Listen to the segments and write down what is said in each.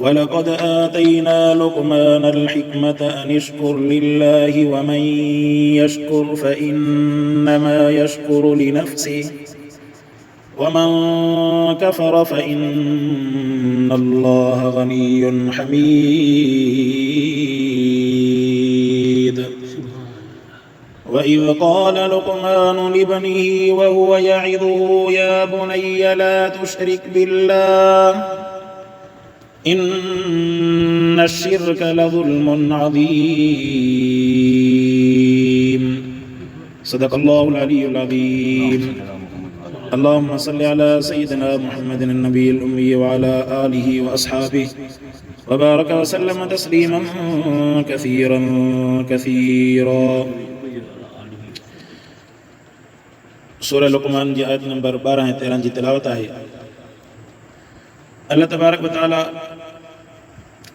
ولقد آتينا لقمان الحكمة أن اشكر لله ومن يشكر فإنما يشكر لنفسه ومن كفر فإن الله غني حميد وإذ قال لقمان لابنه وهو يعظه يا بني لا تشرك بالله إن الشرك لظلم عظيم صدق الله العلي العظيم اللهم صل على سيدنا محمد النبي الأمي وعلى آله وأصحابه وبارك وسلم تسليما كثيرا كثيرا. सूरह लुक़मान जी आयत नंबर 12 ऐं 13 जी तिलावत आहे। अल्लाह तबारक व तआला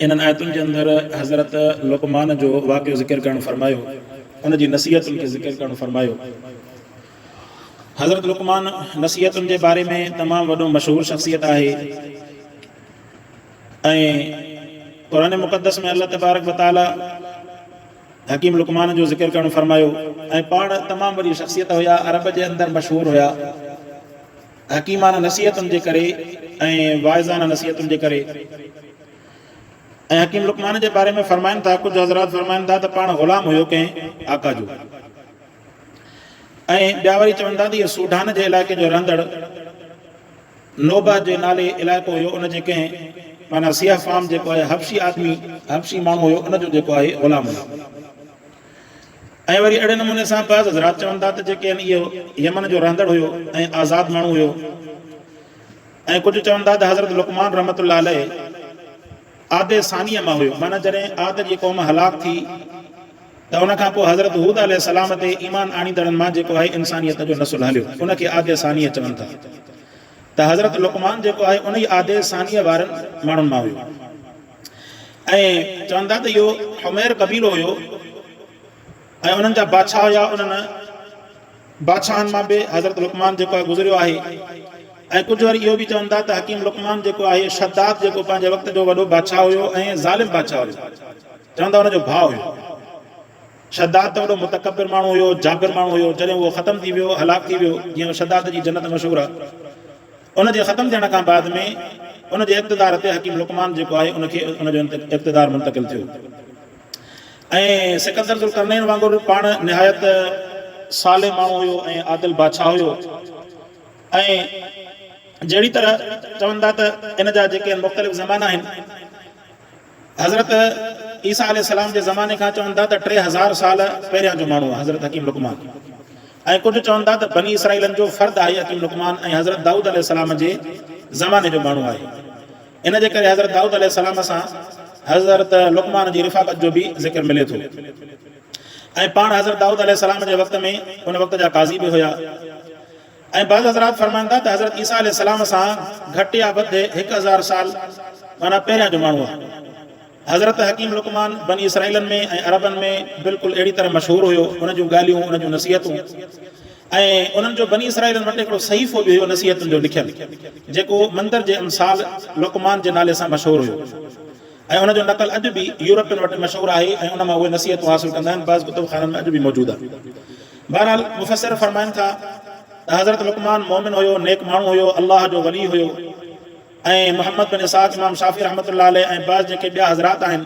इन्हनि आयतुनि जे अंदरि हज़रत लुक़मान जो वाक़ियो ज़िक्र करणु फरमायो, उन जी नसीहतुनि खे ज़िक्र करणु फरमायो। हज़रत लुक़मान नसीहतुनि जे बारे में तमामु वॾो मशहूरु शख़्सियत आहे ऐं क़ुरान मुक़द्दस में अल्लाह तबारक व तआला हकीम लुक़मान जो ज़िक्र करणु फरमायो ऐं पाण तमामु वॾी शख़्सियत हुया, अरब जे अंदरि मशहूरु हुया हकीमाना नसीहतुनि जे करे ऐं वाइज़ाना नसीहतुनि जे करे। ऐं हकीम लुक़मान जे बारे में फरमाइनि था, कुझु हज़रात फरमाइनि था त पाण ग़ुलाम हुयो कंहिं आका जो, ऐं ॿिया वरी चवनि था त इहो सूडान जे इलाइक़े जो रहंदड़ नोबा जे नाले इलाइक़ो हुयो, उन जे कंहिं माना सियाह फाम जेको आहे हबशी आदमी हबशी माण्हू हुयो, उनजो जेको आहे ग़ुलाम हुयो। ऐं वरी अहिड़े नमूने सां बाज़ हज़रात चवनि था त जेके आहिनि इहो यमन जो रहंदड़ हुयो ऐं आज़ादु माण्हू हुयो। ऐं कुझु चवनि था त हज़रत लुक़मान रहमतुल्लाह अलैह आदे सानीअ मां हुयो, माना जॾहिं आद जी क़ौम हलाक थी त उन खां पोइ हज़रत हूद अलैहि सलाम ते ईमान आणींदड़नि मां जेको आहे इंसानियत जो नसुल हलियो, उनखे आदे सानीअ चवनि था। त हज़रत लुक़मान जेको आहे उन ई आदे सानीअ वारनि माण्हुनि मां हुयो। ऐं चवनि था त इहो हुमैर क़बीलो हुयो ऐं उन्हनि जा बादशाह हुया, उन्हनि बादशाहनि मां बि हज़रत लुक़मान जेको आहे गुज़रियो आहे। ऐं कुझु वरी इहो बि चवनि था त हकीम लुक़मान जेको आहे शद्दाद जेको पंहिंजे वक़्त जो वॾो बादशाह हुयो ऐं ज़ालिम बादशाह हुयो, चवनि था हुनजो भाउ हुयो। शद्दाद त वॾो मुतकबिर माण्हू हुयो, जाबिर माण्हू हुयो, जॾहिं उहो ख़तमु थी वियो हलाक थी वियो, जीअं शद्दाद जी जन्नत मशहूरु आहे, उनजे ख़तमु थियण खां बाद में उनजे इक़्तिदार ते हकीम लुक़मान जेको आहे उनखे उनजो इक़्तिदार मुंतक़िल थियो। ऐं सिकंदर ज़ुल्करनैन वांगुरु पाण निहायत साले माण्हू हुयो ऐं आदिल बादशाह हुयो। ऐं जहिड़ी तरह चवनि था त इन जा जेके मुख़्तलिफ़ ज़माना आहिनि, हज़रत ईसा अलैहिस्सलाम जे ज़माने खां चवनि था त 3000 साल पहिरियां जो माण्हू आहे हज़रत हकीम लुक़मान। ऐं कुझु चवनि था त बनी इसराइलनि जो फ़र्द आहे हकीम लुक़मान ऐं हज़रत दाऊद अलैहिस्सलाम जे ज़माने जो माण्हू आहे। इन जे करे हज़रत दाऊद अलैहिस्सलाम सां हज़रत लुक़मान जी रिफ़ाक़त जो बि ज़िक्र मिले थो। ऐं पाण हज़रत दाऊद अलैहिस्सलाम जे वक़्त में उन वक़्त जा काज़ी बि हुया। ऐं बाज़ हज़रात फरमाइनि था त हज़रत ईसा अलैहिस्सलाम सां घटि या वधि 1000 साल माना पहिरियां जो माण्हू आहे। हज़रत हकीम लुक़मान बनी इसराइलनि में ऐं अरबनि में बिल्कुलु अहिड़ी तरह मशहूरु हुयो, उन जूं ॻाल्हियूं उन जूं नसीहतूं। ऐं उन्हनि जो बनी इसराइलनि वटि हिकिड़ो सहीफ़ो बि हुयो नसीहतुनि जो लिखियलु, जेको मंदर जे अमसाल लुक़मान जे नाले सां मशहूरु हुयो। ऐं उनजो नक़ल अॼु बि यूरोपियन वटि मशहूरु आहे ऐं उन मां उहे नसीहतूं हासिलु कंदा आहिनि, बाज़ कुतुब ख़ाननि में अॼु बि मौजूदु आहे। बहरहाल मुफ़स्सिर फरमाइनि था त हज़रत लुक़मान मोमिन हुयो, नेक माण्हू हुयो, अल्लाह जो वली हुयो। ऐं मोहम्मद बिन इसहाक़ इमाम शाफ़ी रहमतुल्लाह अलैह ऐं बाज़ जेके ॿिया हज़रात आहिनि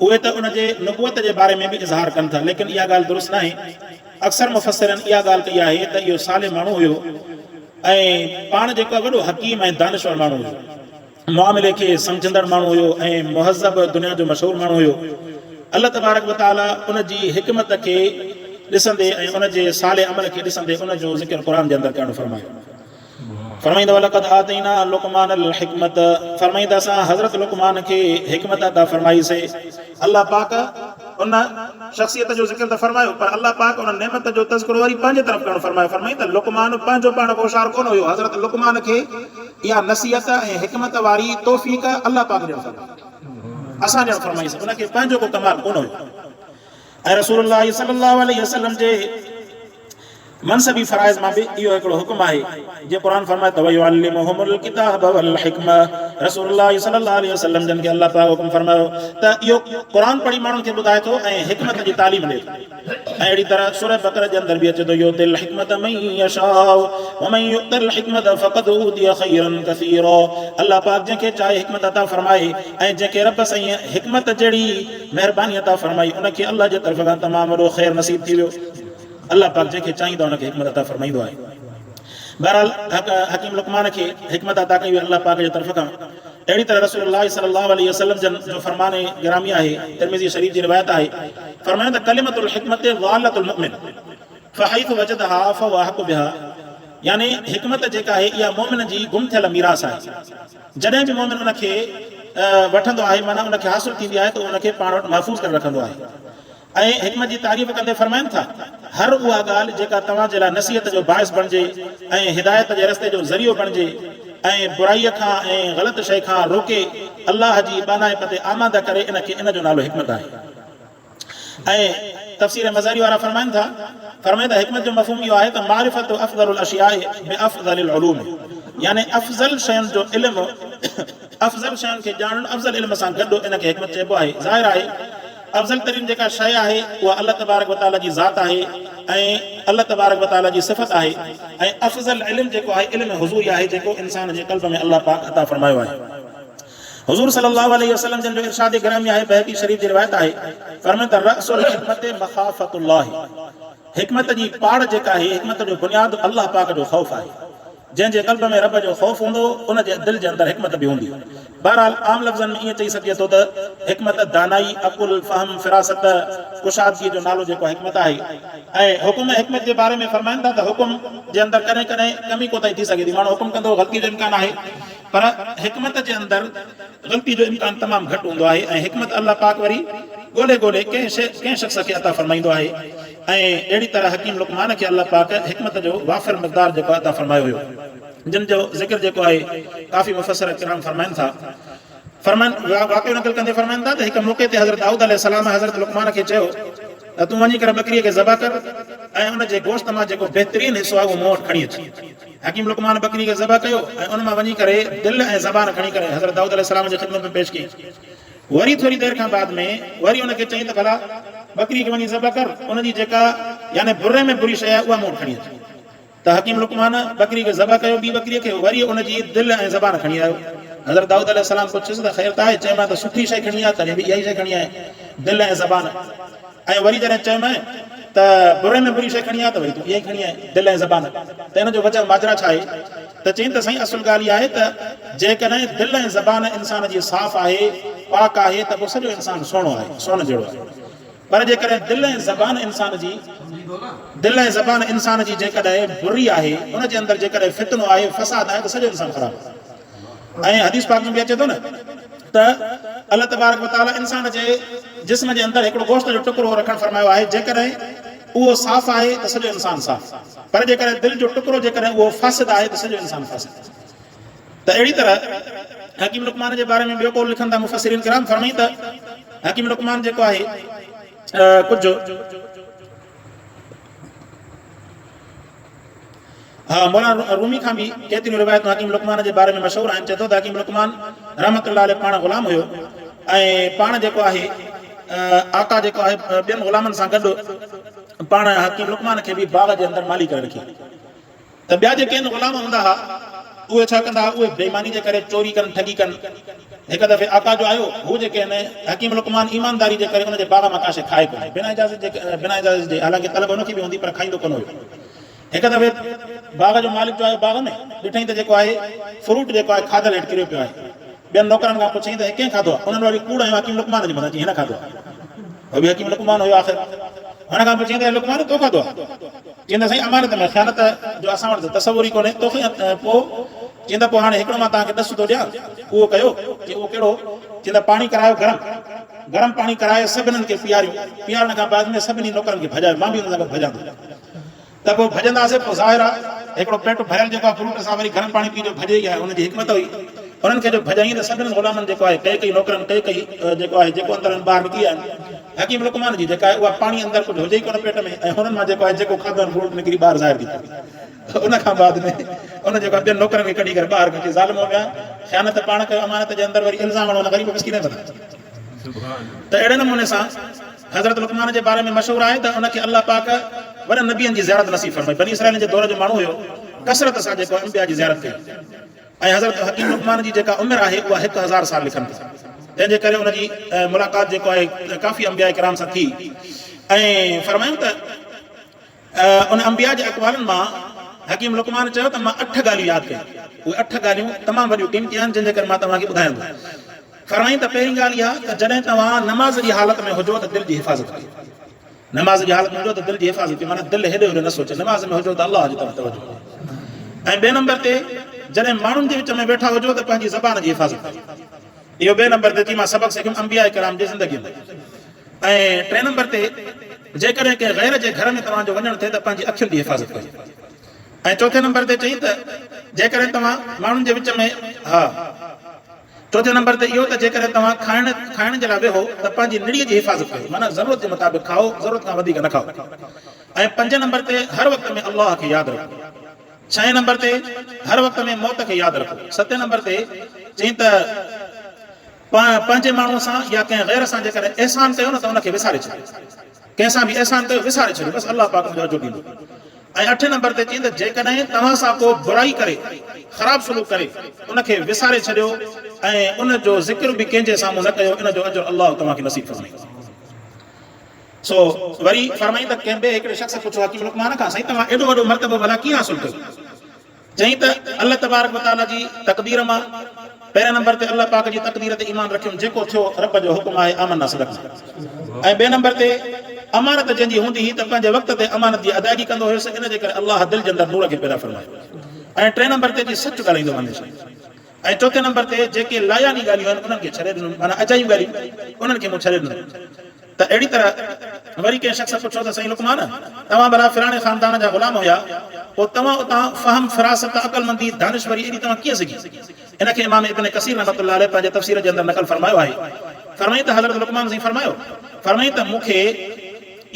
उहे त उनजे नुबुवत जे बारे में बि इज़हार कनि था, लेकिन इहा ॻाल्हि दुरुस्त नाहे। अक्सर मुफ़स्सिरनि इहा ॻाल्हि कई आहे त इहो साले माण्हू हुयो ऐं पाण जेको आहे वॾो हकीम ऐं दानिशवर माण्हू हुयो, मामले खे सम्झंदड़ माण्हू हुयो ऐं मुहज़ब दुनिया जो मशहूरु माण्हू हुयो। अल्लाह तबारक व तआला उन जी हिकमत खे ॾिसंदे ऐं उन जे साले अमल खे ॾिसंदे उन जो ज़िक्र क़ुरान जे अंदरि करणु फरमायो। फरमाईंदा वलक़द आतैना लुक़मान अल हिकमत, फरमाईंदा असां हज़रत लुक़मान खे हिकमत अता फरमाईसीं। अल्लाह पाक उन शख़्सियत जो ज़िक्र त फरमायो, पर अल्लाह पाक उन नेमत जो तज़किरो वरी पंहिंजे तरफ़ करणु फरमायो। फरमाई त लुक़मान पंहिंजो पाण होशियारु कोन हुयो, हज़रत लुक़मान खे इहा नसीहत ऐं हिकमत वारी तौफ़ीक़ अल्लाह पाक ॾियणु फरमायो, असां ॾियणु फरमाईसीं, उनखे पंहिंजो को कमाल कोन हुयो। ऐं रसूलुल्लाह सल्लल्लाहु अलैहि वसल्लम जे मनसबी फराइज़ मां बि इहो हिकिड़ो हुकुम आहे जे क़ुर फरमाए त वयुअल्लिमुहुमुल किताब वल हिकमा रसूलुल्लाह सल्लल्लाहु अलैहि वसल्लम जन खे अल्लाह पाक हुकुम फरमायो त इहो क़ुर पढ़ी माण्हुनि खे ॿुधाए थो ऐं हिकमत जी तालीम ॾिए थो। ऐं अहिड़ी तरह सूरह बक़रा जे अंदरि बि अचे थो युतिल हिकमत मन यशाउ व मन युतिल हिकमत फ़क़द ऊतिय खैरन कसीरा। अल्लाह पाक जंहिंखे चाहे हिकमत अता फरमाए ऐं जंहिंखे रब साईं हिकमत जहिड़ी महिरबानी अता फरमाई उनखे अल्लाह जे तरफ़ खां तमामु वॾो ख़ैर नसीब थी वियो। अल्लाह पाक जंहिंखे चाहींदो उनखे हिकमत अता फरमाईंदो आहे। बहरहाल हकीम लुक़मान खे हिकमत अता कई अल्लाह पाक जे तरफ़ खां। अहिड़ी तरह रसूलुल्लाह सल्लल्लाहु अलैहि वसल्लम जन जो फरमान गिरामी आहे तिरमिज़ी शरीफ़ जी रिवायत आहे फरमायो त कलिमतुल हिकमत ज़ालतुल मुमिन फहैथ वजदहा फहुव अहक़ु बिहा। यानी हिकमत जेका आहे इहा मोमिन जी गुम थियल मीरास आहे। जॾहिं बि मोमिन उनखे वठंदो आहे माना उनखे हासिल थींदी आहे त उनखे पाण वटि महफ़ूज़ करे रखंदो आहे। ऐं हिकमत जी तारीफ़ कंदे फरमाइनि था हर उहा ॻाल्हि जेका तव्हांजे लाइ नसीहत जो बाइस बणिजे ऐं हिदायत जे रस्ते जो ज़रियो बणिजे ऐं बुराईअ खां ऐं ग़लति शइ खां रोके अलाह जी बानाइप ते आमादा करे इन जो नालो हिकमत आहे। ऐं तफ़सीर मज़ारी वारा फरमाइनि था फरमाइनि था हिकमत जो मफ़हूम इहो आहे त मारिफ़त अफ़ज़लुल अशियाए बिअफ़ज़लिल उलूम। यानी अफ़ज़ल शयुनि जो इल्मु अफ़ज़ल शयुनि खे ॼाणणु अफ़ज़ल इल्म सां गॾु इनखे हिकमत चइबो आहे। ज़ाहिर आहे अफ़ज़ल तरीन जेका शइ आहे उहा अल्लाह तबारक व तआला जी ज़ात आहे ऐं अल्लाह तबारक व तआला जी सिफ़त आहे। ऐं अफ़ज़ल इल्म जेको आहे इल्म हुज़ूरी आहे जेको इंसान जे क़ल्ब में अल्लाह पाक अता फरमायो आहे। हुज़ूर सल्लल्लाहु अलैहि वसल्लम जन जो इरशाद गिरामी आहे बहक़ी शरीफ़ जी रिवायत आहे फरमाइनि त रअसुल हिकमत मख़ाफ़तुल्लाह। हिकमत जी पाड़ जेका आहे हिकमत जो बुनियाद अल्लाह पाक जो ख़ौफ़ आहे। जंहिंजे क़ल्ब में रब जो ख़ौफ़ हूंदो उन जे दिलि जे अंदरि हिकमत बि हूंदी। बहरहाल आम लफ़्ज़नि में ईअं चई सघिजे थो त हिकमत दानाई अक़ुल फ़हम फ़िरासत कुशादगी जो नालो जेको हिकमत आहे। ऐं हुकुम हिकमत जे बारे में फरमाइनि था त हुकुम जे अंदरि कॾहिं कॾहिं कमी कोताही थी सघे थी। माण्हू हुकुम कंदो ग़लती जो इम्कान आहे पर हिकमत जे अंदरि ग़लती जो इम्कान तमामु घटि हूंदो आहे। ऐं हिकमत अल्लाह पाक वरी ॻोल्हे ॻोल्हे कंहिं शख़्स खे अता फरमाईंदो आहे। ऐं अहिड़ी तरह हकीम लुक़मान खे अल्लाह पाक हिकमत जो वाफ़िर मिक़दार जेको अता फरमायो हुयो जिन जो ज़िक्र जेको आहे काफ़ी मुफ़स्सिर किराम फरमाइनि था। वाक़ियो नक़ल कंदे फरमाइनि था त हिकु मौक़े ते हज़रत दाऊद अलैहिस्सलाम हज़रत लुक़मान खे चयो त तूं वञी करे बकरीअ खे ज़बह कर ऐं उन जे गोश्त मां जेको बहितरीन हिसो आहे उहो मूं वटि खणी अची। हकीम लुक़मान बकरी खे ज़बह कयो ऐं उन मां वञी करे दिलि ऐं ज़बान खणी करे हज़रत दाऊद अलैहिस्सलाम जे ख़िदमत में पेश कई। वरी थोरी देरि खां बाद में वरी उनखे चई त भला बकरी खे वञी ज़बह कर उनजी जेका यानी बुरे में बुरी शइ आहे उहा मूं वटि खणी अची। त हकीम लुक़मान बकरी खे ज़बह कयो ॿी बकरीअ खे वरी उनजी दिलि ऐं ज़बान खणी आयो। हज़रत दाऊद अलैहिस्सलाम पुछियुसि त ख़ैर त आहे चयोमांइ त सुठी शइ खणी आहे तॾहिं बि इहा ई शइ खणी आहे दिलि ऐं ज़बान। ऐं वरी जॾहिं चयोमांइ त बुरे में बुरी शइ खणी आहे त वरी तूं इहा ई खणी आहे दिलि ऐं ज़बान। त हिन जो वजह माजरा छा आहे त चई त साईं असुल ॻाल्हि इहा आहे त जेकॾहिं दिलि ऐं ज़बान इंसान जी साफ़ आहे पाक आहे त पोइ सॼो इंसानु सुहिणो आहे सोन जहिड़ो आहे। पर जेकॾहिं दिलि ऐं ज़बान इंसान जी जेकॾहिं बुरी आहे उन जे अंदरि जेकॾहिं फितनो आहे फ़साद आहे त सॼो इंसानु ख़राबु आहे। ऐं हदीस पाक में बि अचे थो न त अल्लाह तबारक व तआला इंसान जे जिस्म जे अंदरि हिकिड़ो गोश्त जो टुकड़ो रखणु फरमायो आहे जेकॾहिं उहो साफ़ आहे त सॼो इंसानु साफ़। पर जेकॾहिं दिलि जो टुकड़ो जेकॾहिं उहो फासिद आहे त सॼो इंसानु फासिद। त अहिड़ी तरह हकीम लुक़मान जे बारे में ॿियो कौल लिखनि था मुफ़स्सिरीन किराम फरमाई त हकीम लुक़मान जेको आहे कुझु मौलाना रूमी खां बि केतिरियूं रिवायतूं हकीम लुक़मान जे बारे में मशहूरु आहिनि। चए थो त हकीम लुक़मान रहमतुल्लाह अलैह पाण ग़ुलाम हुयो ऐं पाण जेको आहे आका जेको आहे ॿियनि ग़ुलामनि सां गॾु पाण हकीम लुक़मान खे बि बाग़ जे अंदरि माली करे रखी। त ॿिया जेके आहिनि ग़ुलाम हूंदा हुआ उहे छा कंदा हुआ उहे बेईमानी जे करे चोरी कनि ठगी कनि। हिकु दफ़े आका जो आयो हू जेके आहिनि हकीम लुक़मान ईमानदारी जे करे उनजे बाग़ मां का शइ खाए कोन्हे बिना इजाज़त जे हालांकि तलब उनखे बि हूंदी पर खाईंदो कोन हुयो। हिकु दफ़े बाग़ जो मालिक जो आयो बाग़ में ॾिठईं त जेको आहे फ्रूट जेको आहे खाधल हेठि किरियो पियो आहे। ॿियनि नौकरनि खां पुछईं त कंहिं खाधो आहे उन्हनि वरी कूड़ ऐं हकीम लुक़मान जे मथां चई हिन खाधो आहे। उहो बि हकीम लुक़मान हुयो आख़िर हुन खां पुछईं त लुक़मान तो खाधो आहे चईं त साईं अमानत में ख़यानत जो असां वटि तसवुर ई कोन्हे तोखे पोइ चईं त पोइ हाणे हिकिड़ो मां तव्हांखे ॾस थो ॾियां उहो कयो की उहो कहिड़ो चईं त पाणी करायो गरम पाणी कराए सभिनीनि खे पीआरण खां बाद में सभिनी नौकरनि खे भॼायो मां बि हुन सां गॾु भॼां थो। त पोइ भॼंदासीं पोइ ज़ाहिर आहे हिकिड़ो पेट भरियल जेको आहे फ्रूट सां वरी गरम पाणी पीजो भॼे ई आहे हुनजी हिकमत हुई। उन्हनि खे जो भॼाई त सभिनीनि ग़ुलामनि जेको आहे कई नौकरनि कई जेको आहे जेको अंदरि ॿाहिरि निकिरी आहिनि हकीम लुकमान जी जेका आहे उहा पाणी अंदरि कुझु हुजे ई कोन पेट में ऐं हुननि मां जेको आहे जेको खाधो फ्रूट निकिरी ॿाहिरि ज़ाहिर थी पई उन खां बाद में उन जेको ॿियनि नौकरनि खे कढी करे ॿाहिरि कढी ज़ालिम विया ख़यानत पाण कयो अमानत जे अंदरि वरी इल्ज़ाम हणो ग़रीब मिस्कीन कंदा त अहिड़े नमूने सां हज़रत लुकमान जे बारे में मशहूरु आहे त उनखे अलाह पाक वॾनि नबियनि जी ज़ियारत नसीब फरमाई बनी इसराइल जे दौर जो माण्हू हुयो कसरत सां जेको अंबिया जी ज़ियारत कई ऐं हज़रत हकीम लुकमान जी जेका उमिरि आहे उहा 1000 साल लिखनि था तंहिंजे करे उनजी मुलाक़ात जेको आहे काफ़ी अंबिया किराम सां थी ऐं फरमायूं त उन अंबिया जे अक़वालनि मां हकीम लुकमान चयो त मां 8 ॻाल्हियूं यादि कयूं उहे 8 ॻाल्हियूं तमामु वॾियूं क़ीमती आहिनि जंहिंजे करे मां तव्हांखे ॿुधायां थो फरमाईं त पहिरीं ॻाल्हि इहा त जॾहिं तव्हां नमाज़ जी हालत में हुजो त दिलि जी हिफ़ाज़त कयो नमाज़ जी हालत में हुजो त दिलि जी हिफ़ाज़त कयो माना दिलि हेॾे होॾे न सोचे नमाज़ में हुजो त अलाह जी तरफ़ तवजो ऐं ॿिए नंबर ते जॾहिं माण्हुनि जे विच में वेठा हुजो त पंहिंजी ज़बान जी हिफ़ाज़त कयो इहो ॿिए नंबर ते मां सबक़ सिखियुमि अंबिया किराम जी ज़िंदगीअ में ऐं टे नंबर ते जेकॾहिं कंहिं ग़ैर जे घर में तव्हांजो वञणु थिए त पंहिंजी अखियुनि जी हिफ़ाज़त कयो ऐं चौथे नंबर ते चई त जेकॾहिं तव्हां माण्हुनि जे विच में चौथे नंबर ते इहो त जेकॾहिं तव्हां खाइण जे लाइ वेहो त पंहिंजी निड़ीअ जी हिफ़ाज़त कयो माना ज़रूरत जे मुताबिक़ खाओ ज़रूरत खां वधीक न खाओ ऐं 5 नंबर ते हर वक़्त में अल्लाह खे यादि रखो 6 नंबर ते हर वक़्त में मौत खे यादि रखो 7 नंबर ते चई त पंहिंजे माण्हूअ सां या कंहिं ग़ैर सां जेकॾहिं अहसान कयो न त उनखे विसारे छॾियो कंहिंसां बि अहसान कयो विसारे छॾियो बसि अलाह पाक जो अजो ॾींदो ऐं 8 नंबर ते चई त जेकॾहिं तव्हां सां को बुराई करे ख़राब सलूक करे उनखे विसारे छॾियो ऐं उन जो ज़िक्र बि कंहिंजे साम्हूं न कयो इन जो अजर अलाह तव्हांखे नसीब फरमाई सो वरी फरमाई त कंहिं ॿिए हिकिड़े शख़्स पुछो हकीम लुकमान खां साईं तव्हां एॾो वॾो मर्तबो भला कीअं हासिल कयो चई त अल्लाह तबारक व तआला जी तक़दीर मां पहिरें नंबर ते अल्लाह पाक जी तक़दीर ते ईमान रखियुमि जेको थियो रब जो हुकुम आहे आमना सदक़ा ऐं ॿिए नंबर ते अमानत जंहिंजी हूंदी हुई त पंहिंजे वक़्त ते अमानत जी अदायगी कंदो हुयुसि इन जे करे अलाह दिलि जे अंदरि नूर खे पैदा फरमायो ऐं 3 नंबर ते जी सच ॻाल्हाईंदो हमेशह ऐं 4 नंबर ते जेके लायानी ॻाल्हियूं आहिनि उन्हनि खे छॾे ॾिनो माना अजायूं ॻाल्हियूं उन्हनि खे मूं छॾे ॾिनो त अहिड़ी तरह वरी कंहिं शख़्स पुछो त साईं लुकमान तव्हां भला फिराणे ख़ानदान जा ग़ुलाम हुया पोइ तव्हां उतां फ़हम फिरासत अक़लमंदी दानिशवरी एॾी तव्हां कीअं सिखी इनखे इमाम इब्न कसीर रहमतुल्लाह अलैह पंहिंजे तफ़सीर जे अंदरि नक़ल फरमायो आहे फरमाई त हज़रत लुकमान साईं फरमाई त मूंखे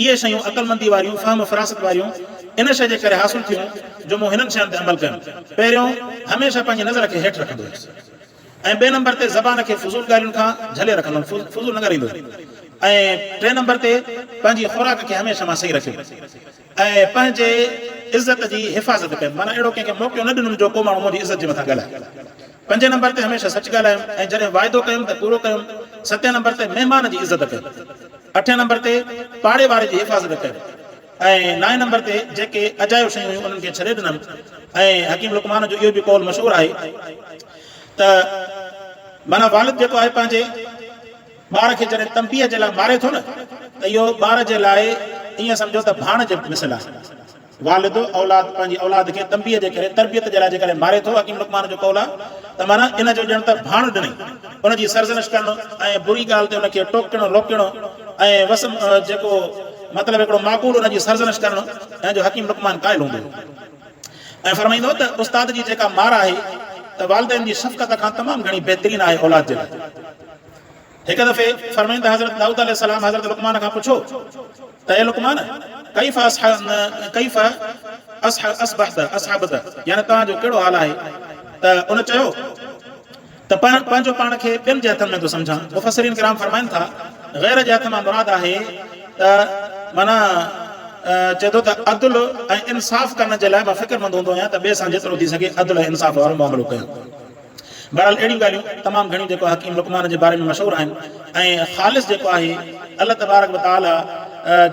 इहे शयूं अक़लमंदी वारियूं फ़हम फिरासत वारियूं इन शइ जे करे हासिल थियूं जो मूं हिननि शयुनि ते अमल कयुमि पहिरियों हमेशह पंहिंजी नज़र खे हेठि रखंदो हुयुसि ऐं ॿिए नंबर ते ज़बान खे फुज़ूल ॻाल्हियुनि खां झले रखंदो फुज़ूल न ॻाल्हाईंदो ऐं 3 नंबर ते पंहिंजी ख़ुराक खे हमेशह मां सही रखियो ऐं पंहिंजे इज़त जी हिफ़ाज़त कयमि माना अहिड़ो कंहिंखे मौक़ो न ॾिनुमि जो को माण्हू मुंहिंजी इज़त जे मथां ॻाल्हाए 5 नंबर ते हमेशह सच ॻाल्हायुमि ऐं जॾहिं वाइदो कयुमि त पूरो कयुमि 7 नंबर ते महिमान जी इज़त कयमि 8 नंबर ते पाड़े वारे जी हिफ़ाज़त कयमि ऐं 9 नंबर ते जेके अजायो शयूं हुयूं उन्हनि खे छॾे ॾिनमि ऐं हकीम लुकमान जो इहो बि कौल मशहूरु आहे त माना वालिद जेको आहे पंहिंजे ॿार खे जॾहिं तंबीअ जे लाइ मारे थो न त इहो ॿार जे लाइ ईअं सम्झो त भाण जे मिसल आहे वालिद औलाद पंहिंजी औलाद खे तंबीअ जे करे तरबियत जे लाइ जेकॾहिं मारे थो हकीम लुकमान जो कौल आहे त माना इन जो ॼण त भाण ॾिनई उनजी सरज़नश करणु ऐं बुरी ॻाल्हि ते उनखे टोकणो रोकणो ऐं वसम जेको मतिलबु हिकिड़ो माक़ूल उनजी सरज़नश करणु ऐं जो हकीम लुकमान क़ाइल हूंदो ऐं फरमाईंदो त उस्ताद जी जेका मार आहे त वालिदैन जी शफ़क़त खां तमामु घणी बहितरीन आहे औलाद जे लाइ हिकु दफ़े फरमाईंदा हज़रत दाऊद अलैहिस्सलाम हज़रत लुकमान खां पुछो त हे लुकमान कैफ़ असहबत यानी तव्हांजो कहिड़ो हाल आहे त उन चयो त पंहिंजो पाण खे ॿियनि जे हथनि में थो सम्झां मुफ़स्सिरीन किराम फरमाइनि था ग़ैर जे हथ मां मुराद आहे त माना चए थो त अदल ऐं इंसाफ़ करण जे लाइ मां फ़िक्रमंद हूंदो आहियां त ॿिए सां जेतिरो थी सघे अदल ऐं इंसाफ़ वारो मामिलो कयां बहरहाल अहिड़ियूं ॻाल्हियूं तमामु घणियूं जेको हकीम लुकमान जे बारे में मशहूरु आहिनि ऐं ख़ालिस जेको आहे अल्लाह तबारक व तआला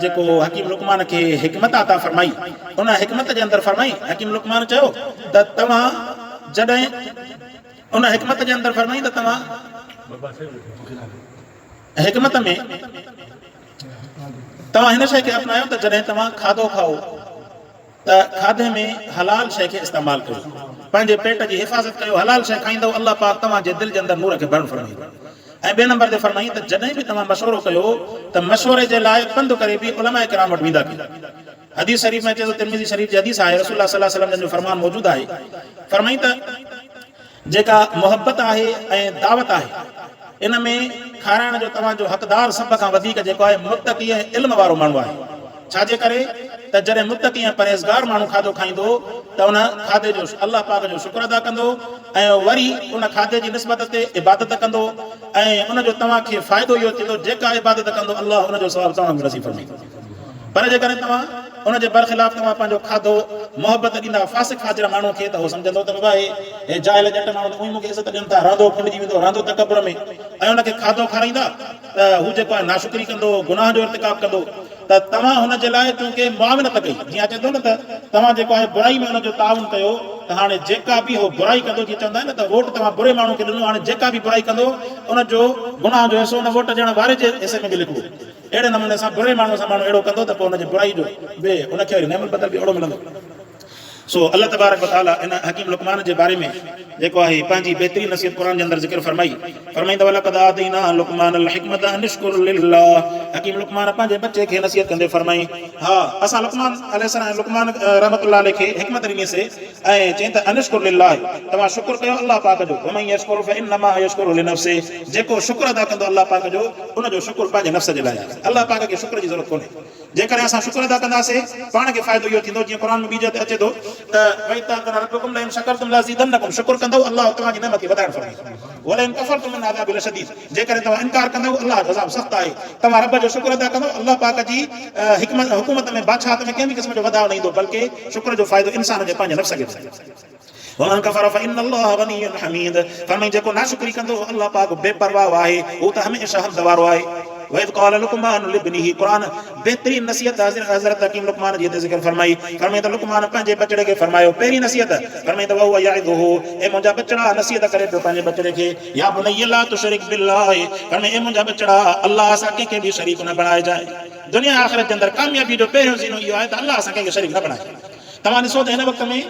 जेको हकीम लुकमान खे हिकमत अता फरमाई उन हिकमत जे अंदरि फरमाई हकीम लुकमान चयो त तव्हां जॾहिं उन हिकमत जे अंदरि फरमाई त तव्हां हिकमत में तव्हां हिन शइ खे अपनायो त जॾहिं तव्हां खाधो खाओ त खाधे में हलाल शइ खे इस्तेमालु कयो पंहिंजे पेट जी हिफ़ाज़त कयो हलाल शइ खाईंदव अल्लाह पाक तव्हांजे दिलि जे अंदरि नूर खे भरणु फरमाईंदो ऐं 2 नंबर ते फरमाई त जॾहिं बि तव्हां मशवरो कयो त मशवरे जे लाइ पंधु करे बि उलमा किराम वटि वेंदा कयो हदीस शरीफ़ में चए थो तिरमिज़ी शरीफ़ जी हदीस आहे रसूल सल्लल्लाहु अलैहि वसल्लम जो फरमान मौजूदु आहे फरमाई त जेका मोहबत आहे ऐं दावत आहे इन में खाराइण जो तव्हांजो हक़दार सभ खां वधीक जेको आहे मुत्तक़ी ऐं इल्म वारो माण्हू आहे। छाजे करे त जॾहिं मुत्तक़ी ऐं परहेज़गार माण्हू खाधो खाईंदो त उन खाधे जो अल्लाह पाक जो शुक्र अदा कंदो ऐं वरी उन खाधे जी निस्बत ते इबादत कंदो ऐं उनजो तव्हांखे फ़ाइदो इहो थींदो जेका इबादत कंदो अल्लाह उनजो सवाबु तव्हांखे नसीब फरमाईंदो। पर जेकॾहिं तव्हां उनजे बरख़िलाफ़ तव्हां पंहिंजो खाधो मोहबत ॾींदा फासिक फाजिर माण्हू खे त उहो सम्झंदो त बाबा हे जाइल ॼट माण्हू उहे मूंखे इज़त ॾियनि था, रहंदो फुलिजी वेंदो, रहंदो तकबर में, ऐं उनखे खाधो खाराईंदा त हू जेको आहे नाशुक्री कंदो, गुनाह जो इर्तिकाब कंदो, त तव्हां हुनजे लाइ चूंकि मुआविनत कई, जीअं अचे थो न त तव्हां जेको आहे बुराई में हुनजो ताउन कयो त हाणे जेका बि उहो बुराई कंदो, जीअं चवंदा आहिनि न त वोट तव्हां बुरे माण्हू खे ॾिनो, हाणे जेका बि बुराई कंदो उनजो गुनाह जो हिसो उन वोट ॾियण वारे जे हिसे में बि लिखिबो। अहिड़े नमूने सां बुरे माण्हू सां माण्हू अहिड़ो कंदो त पोइ हुनजी बुराई जो बि उनखे वरी नेमल बदल बि अहिड़ो मिलंदो। सो अल्लाह तबारक व तआला इन हकीम लुक़मान जे बारे में जेको आहे पंहिंजी बहितरीन नसीहत क़ुरान जे अंदरि ज़िक्र फरमाईंदा वलक़द आतैना लुक़मानल हिकमत अन अश्कुर लिल्लाह। हकीम लुक़मान पंहिंजे बच्चे खे नसीहत कंदे फरमाई, हा असां लुक़मान अलैहिस्सलाम लुक़मान रहमतुल्लाह अलैहि खे हिकमत ॾिनीसीं ऐं चईं त अनश्कुर लिल्लाह, तव्हां शुक्र कयो अल्लाह पाक जो, वमन यश्कुर फइन्नमा यश्कुरु लिनफ्सि, जेको शुक्र अदा कंदो अल्लाह पाक जो उनजो शुक्र पंहिंजे नफ़्स जे लाइ आहे। अल्लाह पाक खे शुक्र जी ज़रूरत कोन्हे। जेकॾहिं असां शुक्र अदा कंदासीं पाण खे फ़ाइदो इहो थींदो, जीअं क़ुरान में ॿी जॻह ते अचे थो त वई तअज़्ज़न रब्बकुम लइन शकरतुम लज़ीदन्नकुम, शुक्र कंदो अल्लाह तव्हांजी नेमत खे वधाइण फरमाईंदो, वलइन कफरतुम मिन अज़ाबि लशदीद, जेकॾहिं तव्हां इनकार कंदो अल्लाह जो अज़ाब सख़्तु आहे। तव्हां रब जो शुक्र अदा कंदो अल्लाह पाक जी हिकमत हुकूमत में बादशाहत में कंहिं बि क़िस्म जो वधाउ न ईंदो, बल्कि शुक्र जो फ़ाइदो इंसान जे पंहिंजे नफ़्स खे थिए। वमन कफर फइन्नल्लाह गनियुन हमीद, फरमाई जेको नाशुक्री कंदो अल्लाह पाक बेपरवाह आहे, हू त हमेशा हमद वारो आहे। वइद क़ाल लुक़मान लिब्निही, क़ुरान बेहतरीन नसीहत हज़रत हकीम लुक़मान जी हिते ज़िक्र फरमाई त लुक़मान पंहिंजे बचड़े खे फरमायो, पहिरीं नसीहत फरमाई त वहुव याइदुहु, ए मुंहिंजा बचड़ा नसीहत करे पियो पंहिंजे बचड़े खे, या बुनय्या ला तुशरिक बिल्लाह, फरमाई ए मुंहिंजा बचड़ा अल्लाह सां कंहिंखे बि शरीक न बणाइजांइ। दुनिया आख़िरत जे अंदरि कामयाबी जो पहिरियों ज़ीनो इहो आहे त अल्लाह सां कंहिंखे शरीक न बणाए। तव्हां ॾिसो त हिन वक़्त में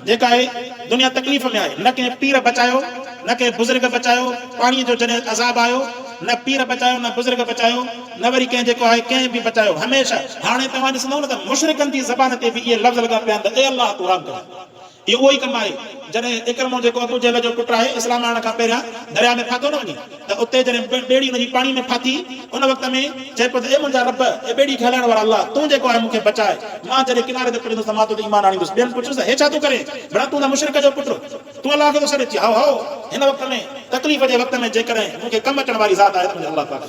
जेका आहे दुनिया तकलीफ़ में आहे, न कंहिं पीर बचायो, न कंहिं बुज़ुर्ग बचायो, पाणीअ जो जॾहिं अज़ाब आयो न पीर बचायो न बुज़ुर्ग बचायो, न वरी कंहिं जेको आहे कंहिं बि बचायो। हमेशह हाणे तव्हां ॾिसंदव न त मुशरिकनि जी ज़बान ते बि इहे लफ़्ज़ लॻा पिया आहिनि त ए अल्लाह तूं रहम कर। इहो उहो ई कमु आहे जॾहिं इकरमो जेको अबू जहल जो पुटु आहे इस्लाम आणण खां पहिरियां दरिया में फाथो न वञे त उते जॾहिं ॿेड़ी हुनजी पाणी में फाथी, उन वक़्त में चए पियो त ए मुंहिंजा रब, ए ॿेड़ी खे हलाइण वारा अल्लाह, तूं जेको आहे मूंखे बचाए। मां जॾहिं किनारे ते पहुचंदुसि त मां तोते ईमान आणींदुसि। ॿियनि पुछियुसि हे छा तूं करे, भला तूं त मुशरिक जो पुटु, तूं अल्लाह खे थो छॾे अची। हाओ हिन वक़्त में तकलीफ़ जे वक़्त में जेकॾहिं मूंखे कमु अचण वारी ज़ात आहे त मुंहिंजो अल्लाह पाक।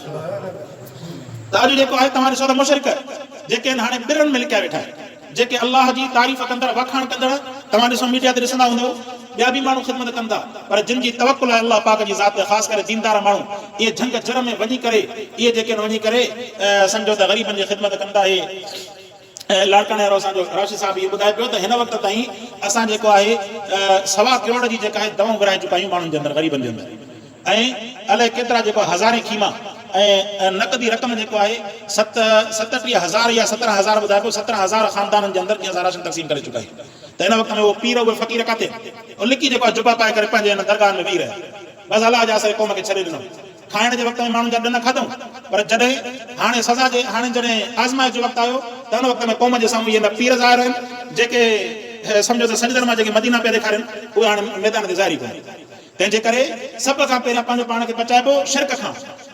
त अॼु जेको आहे तव्हां ॾिसो त मुशरिक जेके आहिनि हाणे ॿिरनि में लिकिया वेठा आहिनि, जेके अल्लाह जी तारीफ़ कंदड़ वखाण कंदड़, तव्हां ॾिसो मीडिया ते ॾिसंदा हूंदव ॿिया बि माण्हू ख़िदमत कंदा, पर जिन जी तवक्कुल आहे अल्लाह पाक जी ज़ात ते, ख़ासि करे दीनदार माण्हू, इहे झंग जर में वञी करे इहे जेके वञी करे सम्झो त ग़रीबनि जी ख़िदमत कंदा। हे लाड़काणे वारो असांजो राशिद साहिब इहो ॿुधाए पियो त हिन वक़्त ताईं असां जेको आहे 1.25 करोड़ जी जेका आहे दवाऊं घुराए चुका आहियूं माण्हुनि जे अंदरि, ग़रीबनि जे अंदरि, ऐं अलाए केतिरा जेको हज़ारे खीमा ऐं नक़दी रक़म जेको आहे 37,000 या 17,000 ॿुधाए पियो, 17,000 ख़ानदाननि जे अंदरि असां राशन तक़सीम करे चुका आहियूं। त हिन वक़्त में उहो पीर उहे फ़क़ीर काथे लिकी जेको आहे जुबा पाए करे पंहिंजे हिन दरगाह में वेही रहे, बसि अलाह जा असांजे क़ौम खे छॾे ॾिनो। खाइण जे वक़्त में माण्हुनि जा ॾन खाधऊं, पर जॾहिं हाणे सज़ा जे हाणे जॾहिं आज़माइश जो वक़्तु आयो त हुन वक़्त में क़ौम जे साम्हूं इहे पीर ज़ाहिर आहिनि, जेके सम्झो त सजदनि मां जेके मदीना पिया ॾेखारनि उहे हाणे मैदान ते ज़ाहिर कोन्हे। तंहिंजे करे सभ खां पहिरियां पंहिंजो पाण खे बचाइबो शिरक खां।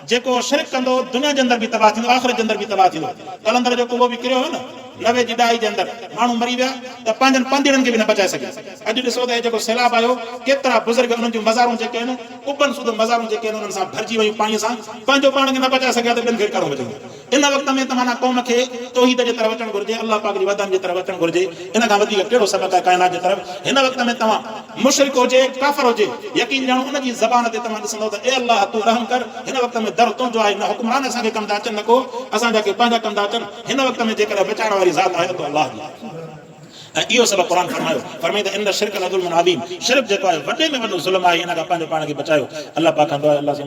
जेको शिरक कंदो दुनिया जे अंदरि बि तबाह थींदो, आख़िरत जे अंदरि बि तबाह थींदो। कलंदर जेको उहो बि किरियो हो न 90 जी ॾहाई जे अंदरि, माण्हू मरी विया त पंहिंजनि पंधीड़नि खे बि न बचाए सघे। अॼु ॾिसो त जेको सैलाब आयो, केतिरा बुज़ुर्ग उन्हनि जूं मज़ारूं जेके आहिनि, कुबन सूद मज़ारूं जेके आहिनि उन्हनि सां भरिजी वियूं पाणीअ सां, पंहिंजो पाण खे न बचाए सघिया त ॿियनि खे करणो बचंदो। इन वक़्त में तव्हां क़ौम खे तौहीद जे तरफ़ अचणु घुरिजे, अल्लाह पाक जी वतन जे तरफ़ अचणु घुरिजे। इन खां वधीक कहिड़ो सबक़ आहे काइनात जे तरफ़। हिन वक़्त में तव्हां मुशरिक हुजे काफ़िर हुजे, यकीन ॼाणो उनजी ज़बान ते तव्हां ॾिसंदव त ए अल्लाह तूं रहम कर। हिन वक़्त में दर तुंहिंजो आहे, न हुक्मरान असांखे कम था अचनि, न को असांजा के पंहिंजा कम था अचनि। हिन वक़्त में जेकॾहिं बचाइण वारी ज़ात आहे त अल्लाह जी। ऐं इहो सबक़ क़ुरान फरमायो, फरमाईंदा इन शिरक लज़ुल्मुन अज़ीम, शिरक जेको आहे वॾे में वॾो ज़ुल्म आहे, इन खां पंहिंजो पाण खे बचायो। अल्लाह पाक खां दुआ आहे अल्लाह से